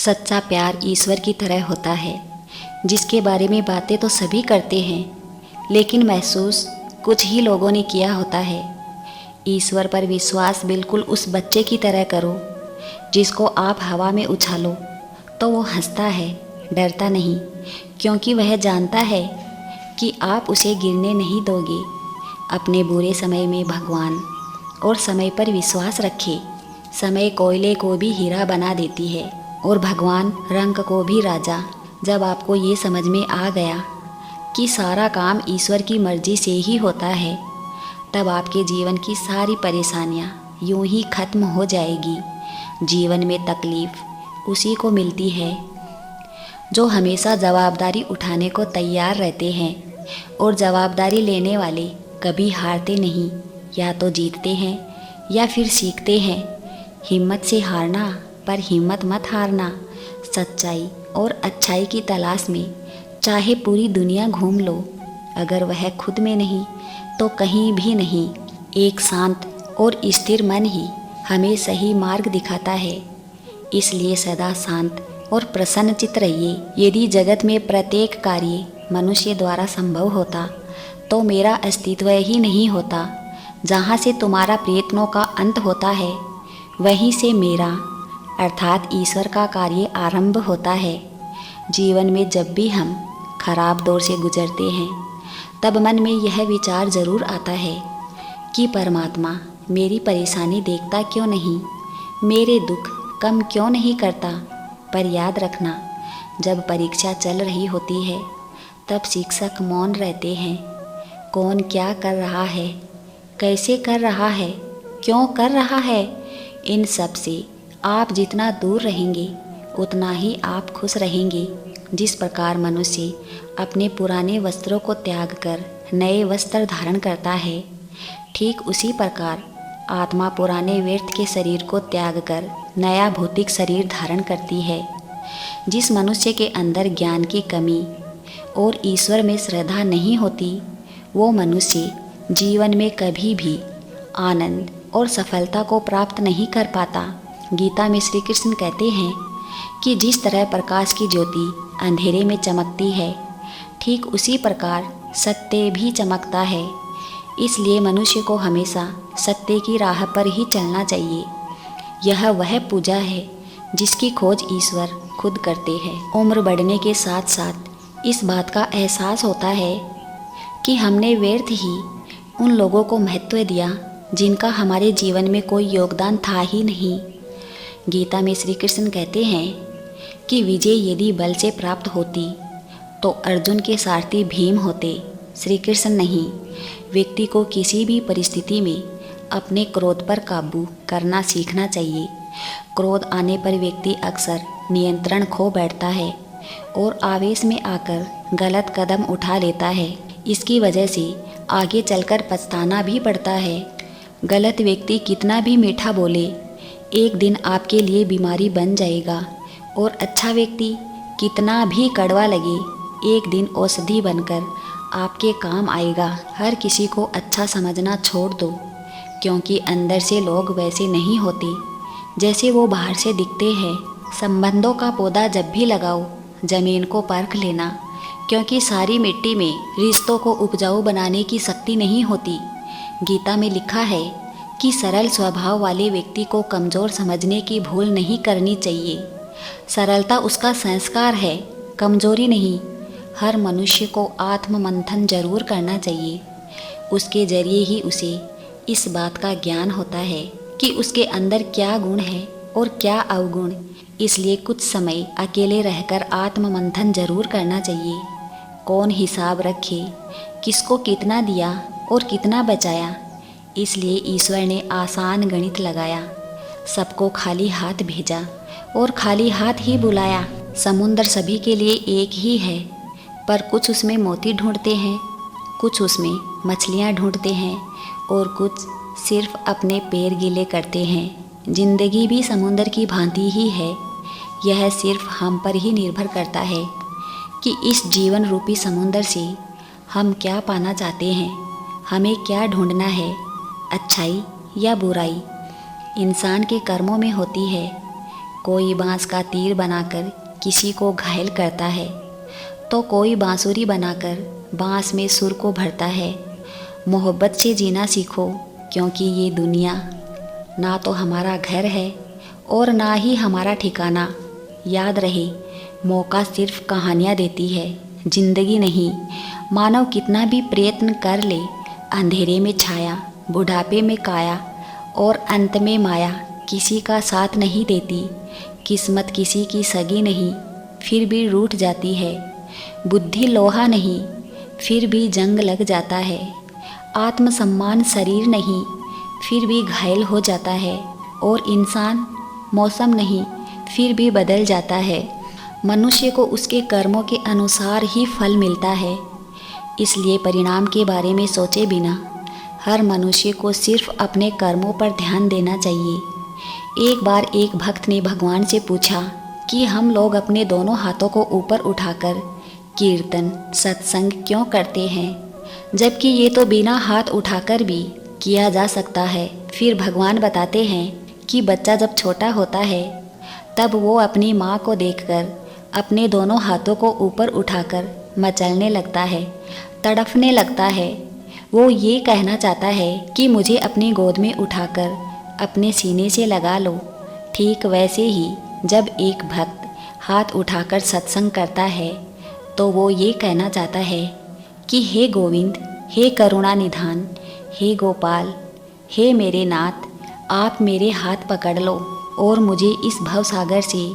सच्चा प्यार ईश्वर की तरह होता है, जिसके बारे में बातें तो सभी करते हैं, लेकिन महसूस कुछ ही लोगों ने किया होता है। ईश्वर पर विश्वास बिल्कुल उस बच्चे की तरह करो जिसको आप हवा में उछालो तो वो हंसता है, डरता नहीं, क्योंकि वह जानता है कि आप उसे गिरने नहीं दोगे। अपने बुरे समय में भगवान और समय पर विश्वास रखें। समय कोयले को भी हीरा बना देती है और भगवान रंग को भी राजा। जब आपको ये समझ में आ गया कि सारा काम ईश्वर की मर्जी से ही होता है, तब आपके जीवन की सारी परेशानियां यूं ही खत्म हो जाएगी। जीवन में तकलीफ़ उसी को मिलती है जो हमेशा जवाबदारी उठाने को तैयार रहते हैं, और जवाबदारी लेने वाले कभी हारते नहीं, या तो जीतते हैं या फिर सीखते हैं। हिम्मत से हारना, पर हिम्मत मत हारना। सच्चाई और अच्छाई की तलाश में चाहे पूरी दुनिया घूम लो, अगर वह खुद में नहीं तो कहीं भी नहीं। एक शांत और स्थिर मन ही हमें सही मार्ग दिखाता है। इसलिए सदा शांत और प्रसन्नचित्त रहिए। यदि जगत में प्रत्येक कार्य मनुष्य द्वारा संभव होता तो मेरा अस्तित्व ही नहीं होता। जहाँ से तुम्हारा प्रयत्नों का अंत होता है, वहीं से मेरा अर्थात ईश्वर का कार्य आरंभ होता है। जीवन में जब भी हम खराब दौर से गुजरते हैं, तब मन में यह विचार जरूर आता है कि परमात्मा मेरी परेशानी देखता क्यों नहीं, मेरे दुख कम क्यों नहीं करता। पर याद रखना, जब परीक्षा चल रही होती है तब शिक्षक मौन रहते हैं। कौन क्या कर रहा है, कैसे कर रहा है, क्यों कर रहा है, इन सब से आप जितना दूर रहेंगे उतना ही आप खुश रहेंगे। जिस प्रकार मनुष्य अपने पुराने वस्त्रों को त्याग कर नए वस्त्र धारण करता है, ठीक उसी प्रकार आत्मा पुराने व्यर्थ के शरीर को त्याग कर नया भौतिक शरीर धारण करती है। जिस मनुष्य के अंदर ज्ञान की कमी और ईश्वर में श्रद्धा नहीं होती, वो मनुष्य जीवन में कभी भी आनंद और सफलता को प्राप्त नहीं कर पाता। गीता में श्री कृष्ण कहते हैं कि जिस तरह प्रकाश की ज्योति अंधेरे में चमकती है, ठीक उसी प्रकार सत्य भी चमकता है। इसलिए मनुष्य को हमेशा सत्य की राह पर ही चलना चाहिए। यह वह पूजा है जिसकी खोज ईश्वर खुद करते हैं। उम्र बढ़ने के साथ साथ इस बात का एहसास होता है कि हमने व्यर्थ ही उन लोगों को महत्व दिया जिनका हमारे जीवन में कोई योगदान था ही नहीं। गीता में श्री कृष्ण कहते हैं कि विजय यदि बल से प्राप्त होती तो अर्जुन के सारथी भीम होते, श्री कृष्ण नहीं। व्यक्ति को किसी भी परिस्थिति में अपने क्रोध पर काबू करना सीखना चाहिए। क्रोध आने पर व्यक्ति अक्सर नियंत्रण खो बैठता है और आवेश में आकर गलत कदम उठा लेता है। इसकी वजह से आगे चलकर पछताना भी पड़ता है। गलत व्यक्ति कितना भी मीठा बोले, एक दिन आपके लिए बीमारी बन जाएगा, और अच्छा व्यक्ति कितना भी कड़वा लगे, एक दिन औषधि बनकर आपके काम आएगा। हर किसी को अच्छा समझना छोड़ दो, क्योंकि अंदर से लोग वैसे नहीं होते जैसे वो बाहर से दिखते हैं। संबंधों का पौधा जब भी लगाओ, जमीन को परख लेना, क्योंकि सारी मिट्टी में रिश्तों को उपजाऊ बनाने की शक्ति नहीं होती। गीता में लिखा है कि सरल स्वभाव वाले व्यक्ति को कमज़ोर समझने की भूल नहीं करनी चाहिए। सरलता उसका संस्कार है, कमजोरी नहीं। हर मनुष्य को आत्म मंथन जरूर करना चाहिए। उसके जरिए ही उसे इस बात का ज्ञान होता है कि उसके अंदर क्या गुण है और क्या अवगुण। इसलिए कुछ समय अकेले रहकर आत्म मंथन जरूर करना चाहिए। कौन हिसाब रखे किसको कितना दिया और कितना बचाया। इसलिए ईश्वर ने आसान गणित लगाया, सबको खाली हाथ भेजा और खाली हाथ ही बुलाया। समुंदर सभी के लिए एक ही है, पर कुछ उसमें मोती ढूंढते हैं, कुछ उसमें मछलियाँ ढूंढते हैं और कुछ सिर्फ अपने पैर गीले करते हैं। जिंदगी भी समुंदर की भांति ही है। यह सिर्फ हम पर ही निर्भर करता है कि इस जीवन रूपी समुंदर से हम क्या पाना चाहते हैं, हमें क्या ढूंढना है, अच्छाई या बुराई इंसान के कर्मों में होती है। कोई बांस का तीर बनाकर किसी को घायल करता है, तो कोई बांसुरी बनाकर बांस में सुर को भरता है। मोहब्बत से जीना सीखो, क्योंकि ये दुनिया ना तो हमारा घर है और ना ही हमारा ठिकाना। याद रहे, मौका सिर्फ कहानियाँ देती है, जिंदगी नहीं। मानव कितना भी प्रयत्न कर ले, अंधेरे में छाया, बुढ़ापे में काया और अंत में माया किसी का साथ नहीं देती। किस्मत किसी की सगी नहीं, फिर भी रूठ जाती है। बुद्धि लोहा नहीं, फिर भी जंग लग जाता है। आत्मसम्मान शरीर नहीं, फिर भी घायल हो जाता है। और इंसान मौसम नहीं, फिर भी बदल जाता है। मनुष्य को उसके कर्मों के अनुसार ही फल मिलता है। इसलिए परिणाम के बारे में सोचे बिना हर मनुष्य को सिर्फ अपने कर्मों पर ध्यान देना चाहिए। एक बार एक भक्त ने भगवान से पूछा कि हम लोग अपने दोनों हाथों को ऊपर उठाकर कीर्तन सत्संग क्यों करते हैं, जबकि ये तो बिना हाथ उठाकर भी किया जा सकता है। फिर भगवान बताते हैं कि बच्चा जब छोटा होता है तब वो अपनी माँ को देखकर अपने दोनों हाथों को ऊपर उठाकर मचलने लगता है, तड़फने लगता है। वो ये कहना चाहता है कि मुझे अपनी गोद में उठाकर अपने सीने से लगा लो। ठीक वैसे ही जब एक भक्त हाथ उठाकर सत्संग करता है तो वो ये कहना चाहता है कि हे गोविंद, हे करुणा निधान, हे गोपाल, हे मेरे नाथ, आप मेरे हाथ पकड़ लो और मुझे इस भवसागर से,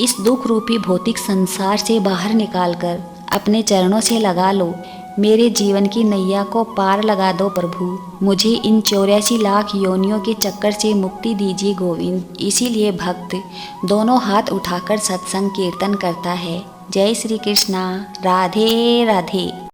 इस दुख रूपी भौतिक संसार से बाहर निकालकर अपने चरणों से लगा लो। मेरे जीवन की नैया को पार लगा दो प्रभु। मुझे इन 84 लाख योनियों के चक्कर से मुक्ति दीजिए गोविंद। इसीलिए भक्त दोनों हाथ उठाकर सत्संग कीर्तन करता है। जय श्री कृष्णा। राधे राधे।